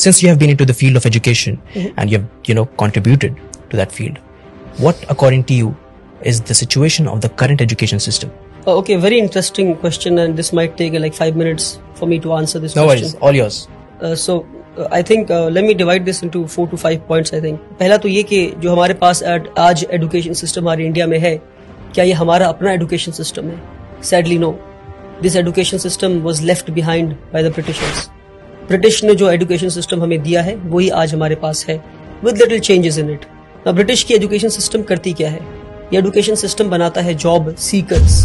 since you have been into the field of education and you have, contributed to that field, what according to you is the situation of the current education system? Okay, very interesting question, and this might take like 5 minutes for me to answer this question. No worries, all yours. I think let me divide this into 4 to 5 points. I think पहला तो ये कि जो हमारे पास आज education system हमारे India में है, क्या ये हमारा अपना एजुकेशन सिस्टम है? Sadly no. This education system was left behind by the Britishers. British ने जो एजुकेशन सिस्टम हमें दिया है वही आज हमारे पास है, with little changes in it. अब ब्रिटिश की एजुकेशन सिस्टम करती क्या है? ये एजुकेशन सिस्टम बनाता है जॉब सीकर्स,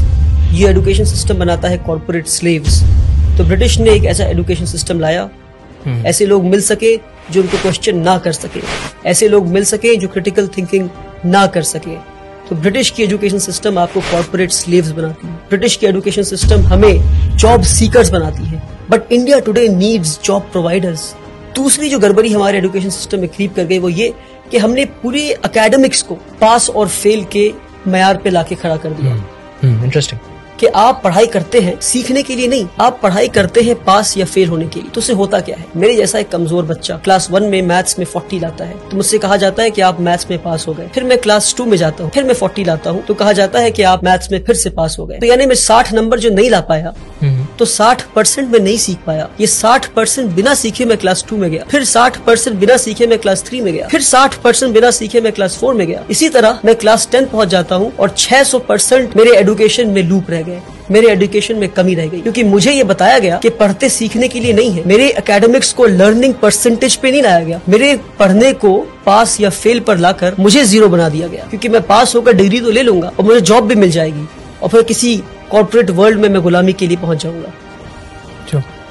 ये एजुकेशन सिस्टम बनाता है कॉर्पोरेट स्लेव्स. तो ब्रिटिश ने एक ऐसा एजुकेशन सिस्टम लाया, ऐसे लोग मिल सके जो उनको क्वेश्चन ना कर सके, ऐसे लोग मिल सके जो क्रिटिकल थिंकिंग ना कर सके. तो ब्रिटिश की एजुकेशन सिस्टम आपको कॉर्पोरेट स्लेव्स बनाती है, ब्रिटिश की एजुकेशन सिस्टम हमें जॉब सीकर्स बनाती है. But India today needs job providers. दूसरी जो गड़बड़ी हमारे एजुकेशन सिस्टम में क्रीप कर गई वो ये कि हमने पूरी एकेडमिक्स को पास और फेल के मयार पे लाके खड़ा कर दिया. इंटरेस्टिंग. कि आप पढ़ाई करते हैं सीखने के लिए नहीं, आप पढ़ाई करते हैं पास या फेल होने के लिए. तो उससे होता क्या है? मेरे जैसा एक कमजोर बच्चा क्लास 1 में मैथ्स में 40 लाता है तो मुझसे कहा जाता है कि आप मैथ्स में पास हो गए. फिर मैं क्लास 2 में जाता हूँ, फिर मैं 40 लाता हूँ तो कहा जाता है कि आप मैथ्स में फिर से पास हो गए. तो यानी मैं 60 नंबर जो नहीं ला पाया तो 60% में नहीं सीख पाया. ये 60% बिना सीखे मैं क्लास 2 में गया, फिर 60% बिना सीखे मैं क्लास 3 में गया, फिर 60% बिना सीखे मैं क्लास 4 में गया. इसी तरह मैं क्लास 10 पहुंच जाता हूँ और 600% मेरे एजुकेशन में लूप रह गए, मेरे एजुकेशन में कमी रह गई. क्योंकि मुझे ये बताया गया कि पढ़ते सीखने के लिए नहीं है. मेरे एकेडमिक्स को लर्निंग परसेंटेज पे नहीं लाया गया, मेरे पढ़ने को पास या फेल पर लाकर मुझे 0 बना दिया गया. क्योंकि मैं पास होकर डिग्री तो ले लूंगा और मुझे जॉब भी मिल जाएगी और फिर किसी कॉर्पोरेट वर्ल्ड में मैं गुलामी के लिए पहुंच जाऊंगा.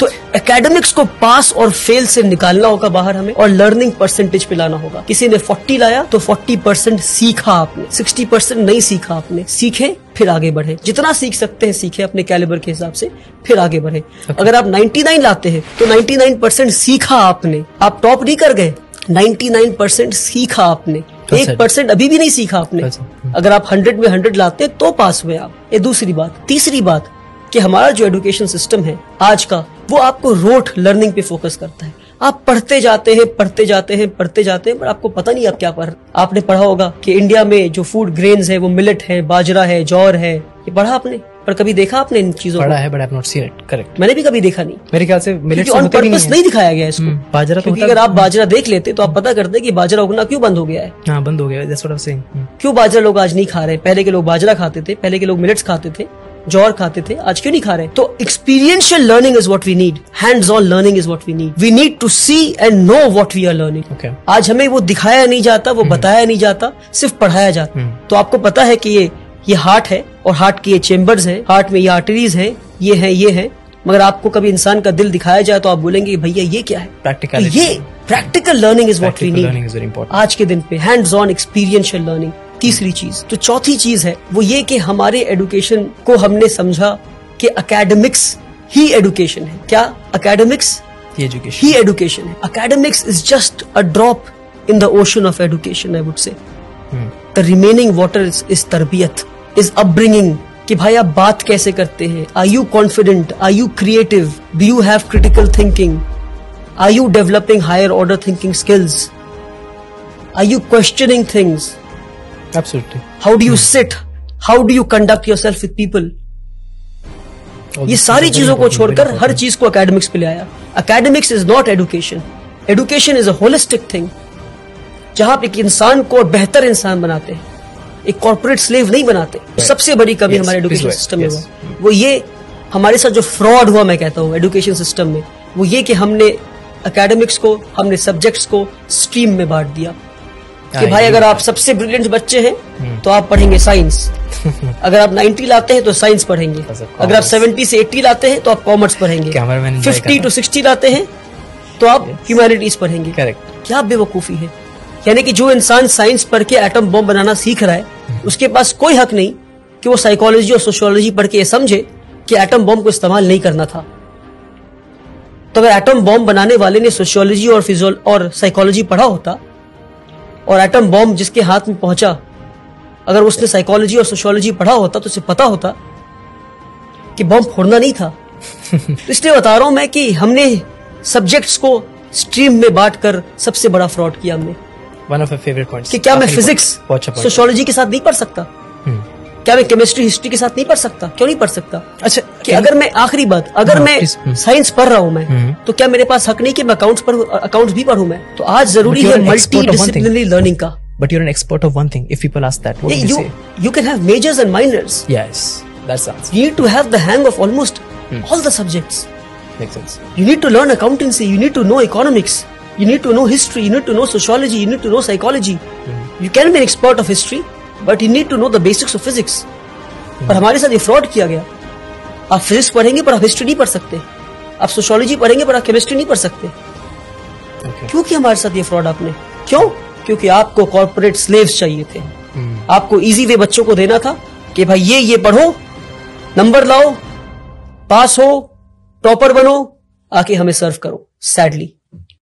तो एकेडमिक्स को पास और फेल से निकालना होगा बाहर हमें और लर्निंग परसेंटेज पे लाना होगा. किसी ने 40 लाया तो 40% सीखा आपने, 60% नहीं सीखा आपने. सीखे फिर आगे बढ़े, जितना सीख सकते हैं सीखे अपने कैलिबर के हिसाब से, फिर आगे बढ़े. अगर आप 99 लाते हैं तो 99% सीखा आपने, आप टॉप नहीं कर गए. 99% सीखा आपने, 1% अभी भी नहीं सीखा आपने. अगर आप 100 में 100 लाते हैं तो पास हुए आप. ये दूसरी बात. तीसरी बात कि हमारा जो एजुकेशन सिस्टम है आज का वो आपको रोट लर्निंग पे फोकस करता है. आप पढ़ते जाते हैं पढ़ते जाते हैं पढ़ते जाते हैं पर आपको पता नहीं आप क्या पढ़. आपने पढ़ा होगा कि इंडिया में जो फूड ग्रेन्स है वो मिलेट है, बाजरा है, जौर है. ये पढ़ा आपने, पर कभी देखा आपने इन चीजों पढ़ा है, but I have not seen it. Correct. मैंने भी कभी देखा नहीं. मेरे ख्याल से मिलेट ऑन पर्पस नहीं दिखाया गया इसको. बाजरा तो अगर आप बाजरा देख लेते तो आप पता करते कि बाजरा उगना क्यों बंद हो गया है. हाँ, बंद हो गया. That's what I'm saying. क्यों बाजरा लोग आज नहीं खा रहे? पहले के लोग बाजरा खाते थे, पहले के लोग मिलेट्स खाते थे, जौर खाते थे, आज क्यों नहीं खा रहे? तो experiential learning is what we need, hands on learning is what we need. We need to see and know what we are learning. आज हमें वो दिखाया नहीं जाता, वो बताया नहीं जाता, सिर्फ पढ़ाया जाता. तो आपको पता है कि ये हार्ट है और हार्ट के ये चेम्बर्स हैं, हार्ट में ये आर्टरीज हैं, ये है. मगर आपको कभी इंसान का दिल दिखाया जाए तो आप बोलेंगे भैया ये क्या है? प्रैक्टिकल. ये practical learning is what we need आज के दिन पे. Hands on experiential learning. तीसरी चीज. तो चौथी चीज है वो ये कि हमारे एजुकेशन को हमने समझा कि एकेडमिक्स ही एजुकेशन है. क्या? एकेडमिक्स ही एजुकेशन है. Academics is just a drop in the ocean of education. I would say the remaining water is तरबियत, इज अपब्रिंगिंग. कि भाई आप बात कैसे करते हैं? Are you confident? Are you creative? Do you have critical thinking? Are you developing higher order thinking skills? Are you questioning things? Absolutely. How do you sit? How do you conduct yourself with people? ये सारी चीजों को छोड़कर हर चीज को academics पे ले आया. Academics is not education. Education is a holistic thing जहां आप एक इंसान को बेहतर इंसान बनाते हैं, एक कॉर्पोरेट स्लेव नहीं बनाते. सबसे बड़ी कमी हमारे एजुकेशन सिस्टम में वो ये हमारे साथ जो फ्रॉड हुआ मैं कहता हूँ एजुकेशन सिस्टम में, वो ये कि हमने एकेडमिक्स को, हमने सब्जेक्ट्स को स्ट्रीम में बांट दिया. कि भाई अगर आप सबसे ब्रिलियंट बच्चे हैं तो आप पढ़ेंगे साइंस. अगर आप 90 लाते हैं तो साइंस पढ़ेंगे. अगर आप 70 से 80 लाते हैं तो आप कॉमर्स पढ़ेंगे. 50 to 60 लाते हैं तो आप ह्यूमैनिटीज पढ़ेंगे. क्या बेवकूफी है. यानी कि जो इंसान साइंस पढ़ के एटम बॉम्ब बनाना सीख रहा है उसके पास कोई हक नहीं कि वो साइकोलॉजी और सोशियोलॉजी पढ़ के ये समझे कि एटम बॉम्ब को इस्तेमाल नहीं करना था. तो अगर एटम बॉम्ब बनाने वाले ने सोशियोलॉजी और साइकोलॉजी पढ़ा होता और एटम बॉम्ब जिसके हाथ में पहुंचा अगर उसने साइकोलॉजी और सोशियोलॉजी पढ़ा होता तो उसे पता होता कि बॉम्ब फोड़ना नहीं था. तो इसलिए बता रहा हूं मैं कि हमने सब्जेक्ट्स को स्ट्रीम में बांटकर सबसे बड़ा फ्रॉड किया हमने। One of my favorite points. कि क्या मैं फिजिक्स सोशियोलॉजी के साथ नहीं पढ़ सकता? क्या मैं केमिस्ट्री हिस्ट्री के साथ नहीं पढ़ सकता? क्यों नहीं पढ़ सकता? अच्छा, कि अगर मैं आखिरी बात, अगर मैं साइंस पढ़ रहा हूं मैं, तो क्या मेरे पास हक नहीं कि मैं अकाउंट्स भी पढ़ूं मैं? तो आज जरूरी है मल्टी डिसिप्लिनरी लर्निंग का। But you're an expert of one thing. If people ask that, what would you say? You can have majors and minors. Yes, that's the answer. You need to have the hang of almost all the subjects. Makes sense. You need to learn accountancy. You need to know economics. You need to know history. You need to know sociology. You need to know psychology. You can be an expert of history, but you need to know the basics of physics. पर हमारे साथ ये fraud किया गया। आप physics पढ़ेंगे पर आप हिस्ट्री नहीं पढ़ सकते, आप सोशियोलॉजी पढ़ेंगे पर आप केमिस्ट्री नहीं पढ़ सकते। क्यों किया हमारे साथ ये फ्रॉड आपने? क्यों? क्योंकि आपको कॉर्पोरेट स्लेव्स चाहिए थे। आपको इजी वे बच्चों को देना था कि भाई ये पढ़ो, नंबर लाओ, पास हो, टॉपर बनो, आके हमें सर्व करो। सैडली